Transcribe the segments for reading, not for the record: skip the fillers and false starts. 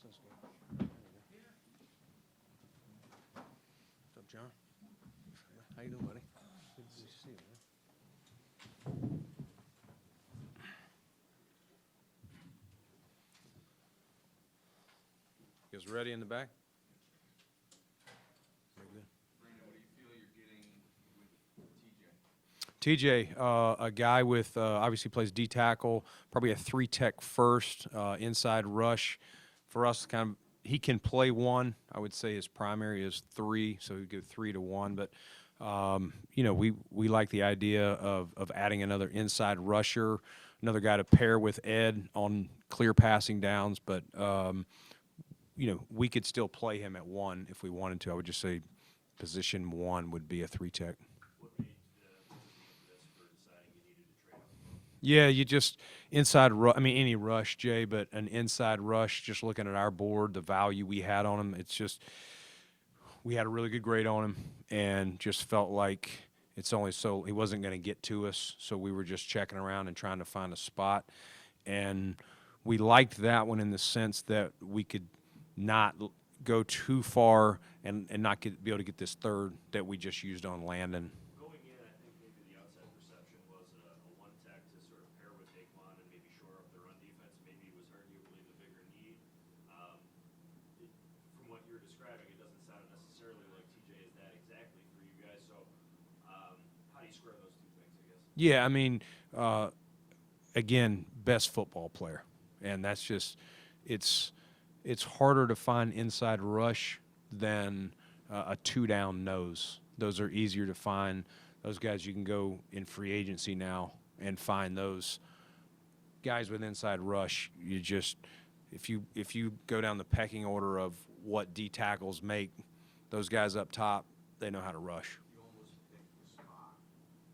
That's good. What's up, John? How you doing, buddy? Good to see you, man. You guys ready in the back? Brandon, what do you feel you're getting with TJ? TJ, a guy with obviously plays D tackle, probably a 3-tech first, inside rush. For us, kind of, he can play one. I would say his primary is 3, so he'd go 3 to 1. But you know, we like the idea of adding another inside rusher, another guy to pair with Ed on clear passing downs. But you know, we could still play him at 1 if we wanted to. I would just say position 1 would be a 3-tech. What made the impetus for deciding you needed to trade up? Yeah, you just inside I mean, any rush, Jay, but an inside rush, just looking at our board, the value we had on him, it's just we had a really good grade on him and just felt like it's only so he wasn't going to get to us, so we were just checking around and trying to find a spot. And we liked that one in the sense that we could not go too far and not be able to get this third that we just used on Landon. Going in, I think maybe the outside perception was a one-tech to sort of pair with Daquan and maybe shore up the run defense. Maybe it was arguably the bigger need. From what you're describing, it doesn't sound necessarily like TJ is that exactly for you guys. So how do you square those two things, I guess? Yeah, I mean, again, best football player, and that's just it's harder to find inside rush than a 2-down nose. Those are easier to find. Those guys you can go in free agency now and find those guys with inside rush. You just if you go down the pecking order of what D tackles make, those guys up top, they know how to rush. You almost picked the spot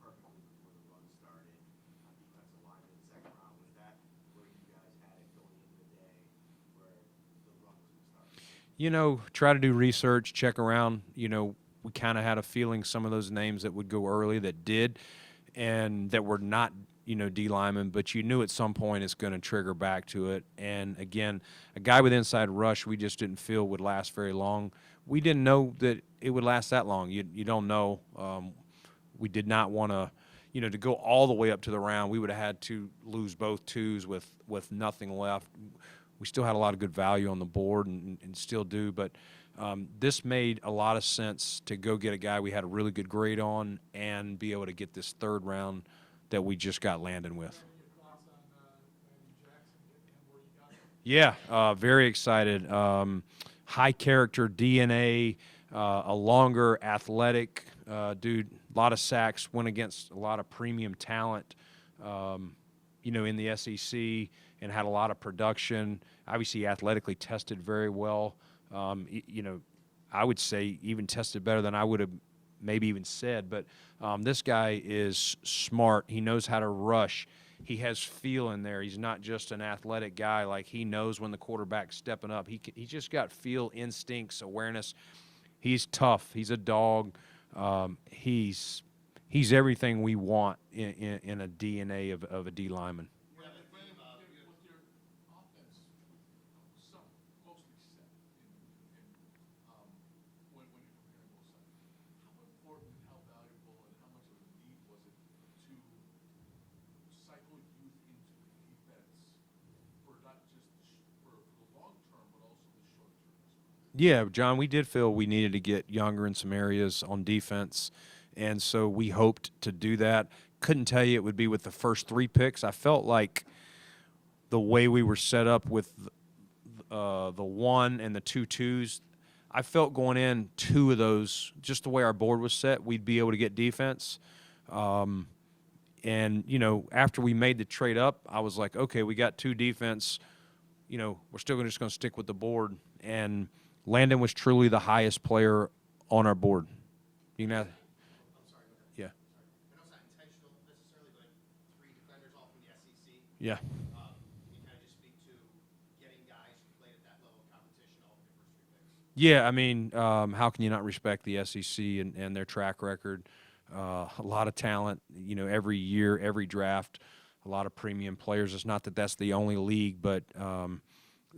perfectly before the run started on defensive line in the second round. Was that where you guys had it going into the day where the run was going to start? You know, try to do research, check around. You know, we kind of had a feeling some of those names that would go early that did, and that were not, you know, D linemen, but you knew at some point it's going to trigger back to it. And again, a guy with inside rush, we just didn't feel would last very long. We didn't know that it would last that long. You don't know. We did not want to, you know, to go all the way up to the round. We would have had to lose both 2s with nothing left. We still had a lot of good value on the board and still do, but this made a lot of sense to go get a guy we had a really good grade on and be able to get this 3rd round that we just got Landon with. Yeah, very excited. High character DNA, a longer athletic dude, a lot of sacks, went against a lot of premium talent, you know, in the SEC and had a lot of production. Obviously athletically tested very well. You know, I would say even tested better than I would have maybe even said, but this guy is smart. He knows how to rush. He has feel in there. He's not just an athletic guy. Like, he knows when the quarterback's stepping up. He just got feel, instincts, awareness. He's tough. He's a dog. He's everything we want in a DNA of a D lineman. Yeah, John, we did feel we needed to get younger in some areas on defense, and so we hoped to do that. Couldn't tell you it would be with the first 3 picks. I felt like the way we were set up with the 1 and the 2 2s, I felt going in 2 of those, just the way our board was set, we'd be able to get defense. And, you know, after we made the trade up, I was like, okay, we got 2 defense. You know, we're still just going to stick with the board. And Landon was truly the highest player on our board. You know, I'm sorry. yeah, I know it's not intentional necessarily, but 3 defenders all from the SEC. yeah. Can you kind of just speak to getting guys who played at that level of competition all in your first 3 picks? Yeah, I mean, how can you not respect the SEC and their track record? A lot of talent, you know, every year, every draft, a lot of premium players. It's not that that's the only league, but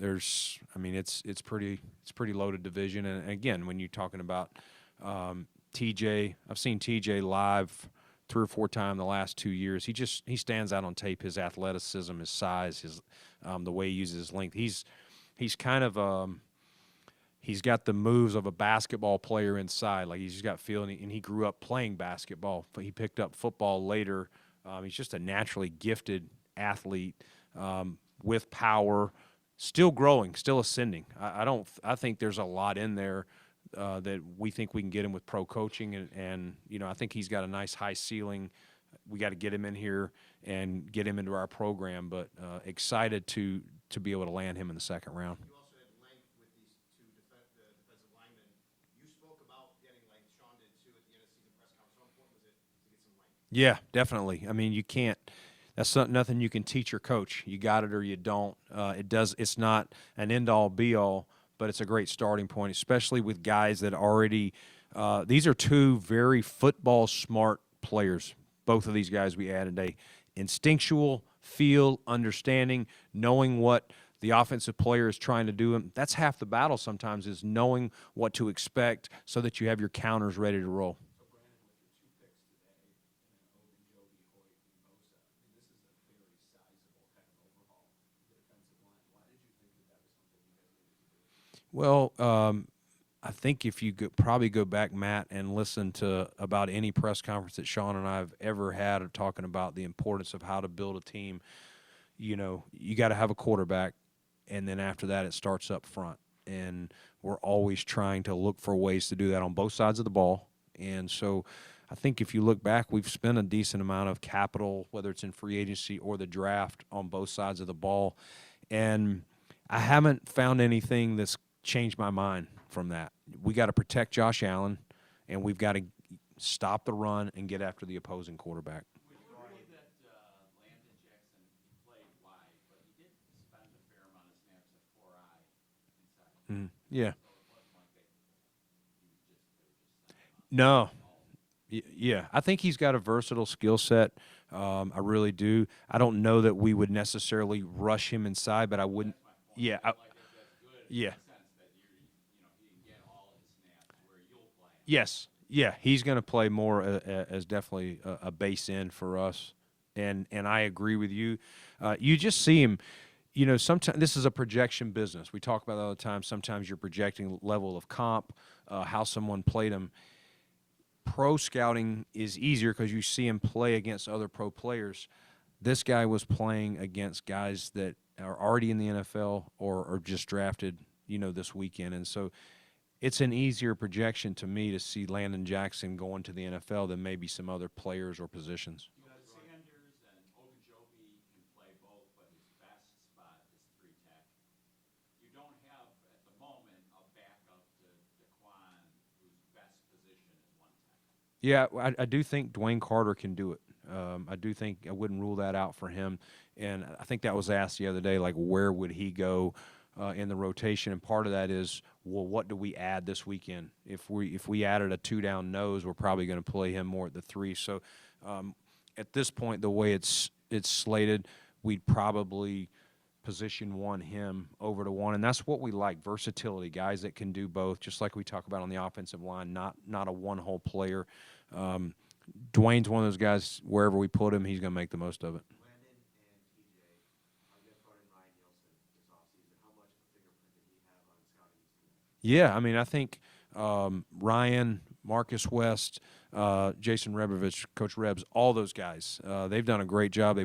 I mean, it's pretty loaded division. And again, when you're talking about TJ, I've seen TJ live 3 or 4 times the last 2 years. He stands out on tape. His athleticism, his size, his the way he uses his length. He's kind of he's got the moves of a basketball player inside. Like he's just got feel, and he grew up playing basketball. But he picked up football later. He's just a naturally gifted athlete with power, still growing, still ascending. I think there's a lot in there that we think we can get him with pro coaching, and you know, I think he's got a nice high ceiling. We got to get him in here and get him into our program, but excited to be able to land him in the second round. You also had length with these two defensive linemen. You spoke about getting, like Sean did too at the end of the season press conference. How important was it to get some length? Yeah, definitely. I mean, you can't. That's nothing you can teach your coach. You got it or you don't. It's not an end all be all, but it's a great starting point, especially with guys that already. These are 2 very football smart players. Both of these guys we added today. Instinctual, feel, understanding, knowing what the offensive player is trying to do. And that's half the battle sometimes, is knowing what to expect so that you have your counters ready to roll. So Brandon, with your 2 picks today, and then Ogunjobi, Hoyt, and Bosa, I mean, this is a very sizable kind of overhaul of the defensive line. Why did you think that was something you guys needed to do? Well, I think if you probably go back, Matt, and listen to about any press conference that Sean and I have ever had of talking about the importance of how to build a team, you know, you got to have a quarterback, and then after that it starts up front. And we're always trying to look for ways to do that on both sides of the ball. And so I think if you look back, we've spent a decent amount of capital, whether it's in free agency or the draft, on both sides of the ball. And I haven't found anything that's changed my mind from that. We got to protect Josh Allen, and we've got to stop the run and get after the opposing quarterback. We worried that Landon Jackson, he played wide, but he did spend a fair amount of snaps at 4-eye inside. Yeah. So it wasn't like they were just No. Yeah, I think he's got a versatile skill set. I really do. I don't know that we would necessarily rush him inside, but I wouldn't. Yeah. like that's good Yeah. in the sense that he can get all his snaps where you'll play him. Yes. Yeah, he's going to play more as definitely a base end for us. And I agree with you. You just see him. You know, sometimes this is a projection business. We talk about that all the time. Sometimes you're projecting level of comp, how someone played him. Pro scouting is easier because you see him play against other pro players. This guy was playing against guys that are already in the NFL or just drafted, you know, this weekend. And so it's an easier projection to me to see Landon Jackson going to the NFL than maybe some other players or positions. Sanders and Ogunjobi can play both, but his best spot is 3-tech. You don't have, at the moment, a backup to Daquan whose best position is 1-tech. Yeah, I do think Dwayne Carter can do it. I do think I wouldn't rule that out for him. And I think that was asked the other day, like where would he go in the rotation? And part of that is, well, what do we add this weekend? If we added a 2-down nose, we're probably going to play him more at the 3. So at this point, the way it's slated, we'd probably position 1 him over to 1, and that's what we like: versatility, guys that can do both, just like we talk about on the offensive line. Not a one-hole player. Dwayne's one of those guys. Wherever we put him, he's going to make the most of it. Landon and TJ, you guys brought in Ryan Nielsen this offseason. How much of a fingerprint did he have on scouting these 2 guys? Yeah, I mean, I think Ryan, Marcus West, Jason Rebovich, Coach Rebs, all those guys, they've done a great job. A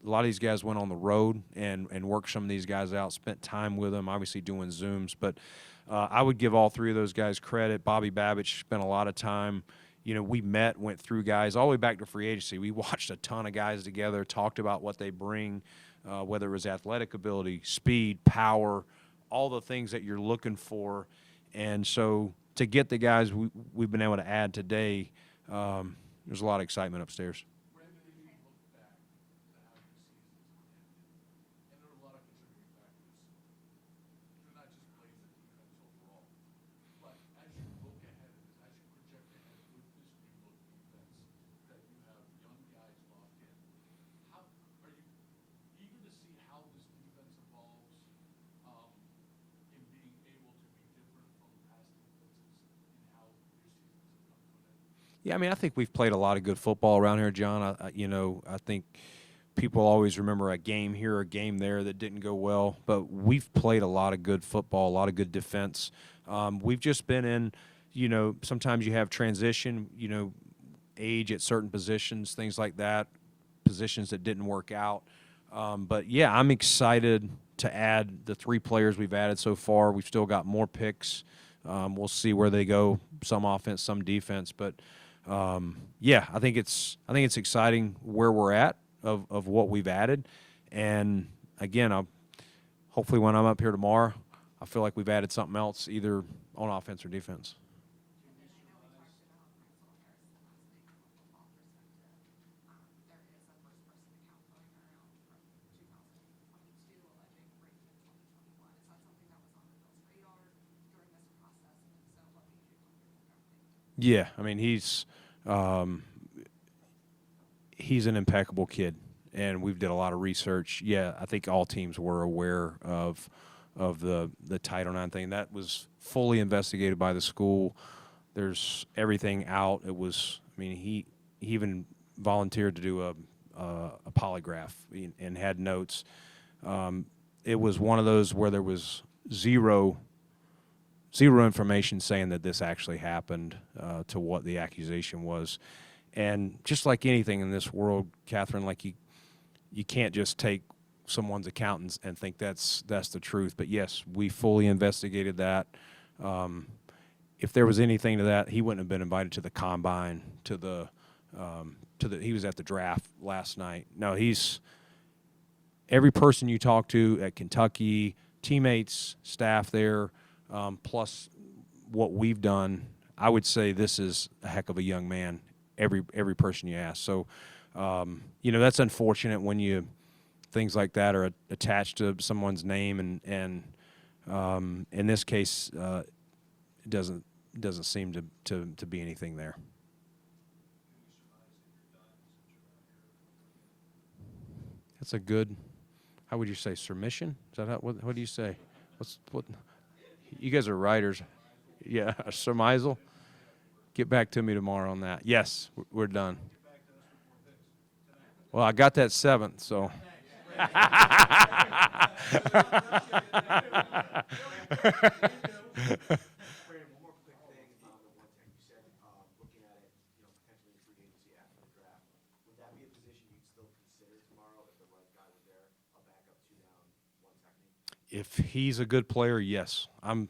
lot of these guys went on the road and worked some of these guys out, spent time with them, obviously doing Zooms. But I would give all 3 of those guys credit. Bobby Babich spent a lot of time. You know, we went through guys all the way back to free agency. We watched a ton of guys together, talked about what they bring, whether it was athletic ability, speed, power, all the things that you're looking for. And so to get the guys we've been able to add today, there's a lot of excitement upstairs. Brandon, if you look back to how your seasons ended, and there were a lot of contributing factors, they're not just plays and defense overall. But as you look ahead, as you project ahead with this rebuild defense, that you have young guys locked in, how are you eager to see how this defense evolves Yeah, I mean, I think we've played a lot of good football around here, John. I think people always remember a game here, a game there that didn't go well, but we've played a lot of good football, a lot of good defense. We've just been in, sometimes you have transition, age at certain positions, things like that, positions that didn't work out. But yeah, I'm excited to add the 3 players we've added so far. We've still got more picks. We'll see where they go. Some offense, some defense. But yeah, I think it's exciting where we're at of what we've added. And again, hopefully when I'm up here tomorrow, I feel like we've added something else, either on offense or defense. Yeah, I mean he's an impeccable kid, and we've did a lot of research. Yeah, I think all teams were aware of the Title IX thing. That was fully investigated by the school. There's everything out. It was. I mean, he even volunteered to do a polygraph and had notes. It was one of those where there was zero information saying that this actually happened to what the accusation was. And just like anything in this world, Catherine, like you can't just take someone's accountants and think that's the truth. But yes, we fully investigated that. If there was anything to that, he wouldn't have been invited to the combine, he was at the draft last night. No, every person you talk to at Kentucky, teammates, staff there, plus what we've done, I would say this is a heck of a young man, every person you ask. So, that's unfortunate when things like that are attached to someone's name, and in this case, it doesn't seem to be anything there. That's a good, how would you say, submission? Is that what do you say? What? You guys are writers. Yeah, a surmisal. Get back to me tomorrow on that. Yes, we're done. Well, I got that 7th, so. Brandon, one more quick thing on the one tech. You said, looking at it, potentially free agency after the draft. Would that be a position you'd still consider tomorrow if the right guy was there, a backup 2 down, 1 technique? If he's a good player, yes.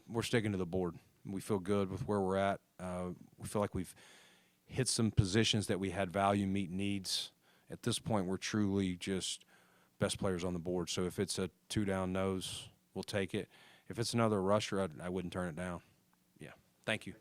We're sticking to the board. We feel good with where we're at. We feel like we've hit some positions that we had value, meet needs. At this point, we're truly just best players on the board. So if it's a 2 down nose, we'll take it. If it's another rusher, I wouldn't turn it down. Yeah. Thank you.